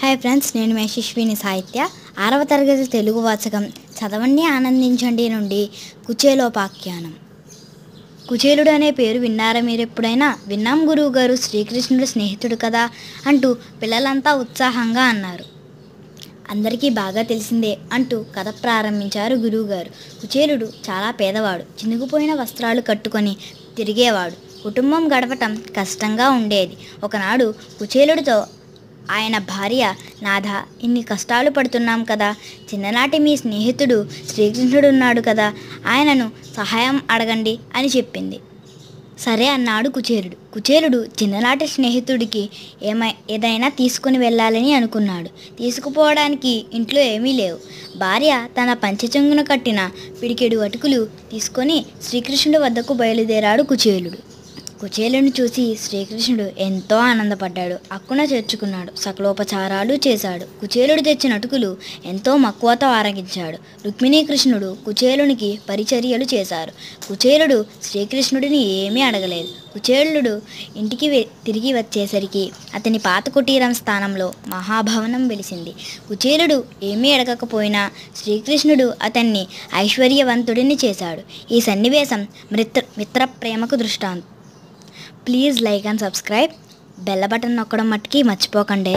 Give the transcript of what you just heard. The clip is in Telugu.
హాయ్ ఫ్రెండ్స్, నేను యశస్విని సాహిత్య 6వ తరగతి తెలుగు వాచకం చదవండి ఆనందించండి నుండి కుచేలోపాఖ్యానం. కుచేలుడు అనే పేరు విన్నారా మీరు ఎప్పుడైనా? విన్నాం గురువు గారు, శ్రీకృష్ణుడు స్నేహితుడు కదా అంటూ పిల్లలంతా ఉత్సాహంగా అన్నారు. అందరికీ బాగా తెలిసిందే అంటూ కథ ప్రారంభించారు గురువుగారు. కుచేలుడు చాలా పేదవాడు. చినిగిపోయిన వస్త్రాలు కట్టుకొని తిరిగేవాడు. కుటుంబం గడపటం కష్టంగా ఉండేది. ఒకనాడు కుచేలుడితో ఆయన భార్య, నాథా, ఇన్ని కష్టాలు పడుతున్నాం కదా, చిన్ననాటి మీ స్నేహితుడు శ్రీకృష్ణుడు ఉన్నాడు కదా, ఆయనను సహాయం అడగండి అని చెప్పింది. సరే అన్నాడు కుచేలుడు. కుచేలుడు చిన్ననాటి స్నేహితుడికి ఏదైనా తీసుకుని వెళ్ళాలని అనుకున్నాడు. తీసుకుపోవడానికి ఇంట్లో ఏమీ లేవు. భార్య తన పంచెచెంగున కట్టిన పిడికెడు అటుకులు తీసుకొని శ్రీకృష్ణుడి వద్దకు బయలుదేరాడు కుచేలుడు. కుచేలుని చూసి శ్రీకృష్ణుడు ఎంతో ఆనందపడ్డాడు. అక్కున చేర్చుకున్నాడు. సకలోపచారాలు చేశాడు. కుచేలుడు తెచ్చిన అటుకులు ఎంతో మక్కువతో ఆరగించాడు. రుక్మిణీకృష్ణుడు కుచేలునికి పరిచర్యలు చేశారు. కుచేలుడు శ్రీకృష్ణుడిని ఏమీ అడగలేదు. కుచేలుడు ఇంటికి తిరిగి వచ్చేసరికి అతని పాత కుటీరం స్థానంలో మహాభవనం వెలిసింది. కుచేలుడు ఏమీ అడగకపోయినా శ్రీకృష్ణుడు అతన్ని ఐశ్వర్యవంతుడిని చేశాడు. ఈ సన్నివేశం మిత్ర ప్రేమకు దృష్టాంతం. Please like and subscribe. Bell button నొక్కడం మట్టుకి మర్చిపోకండి.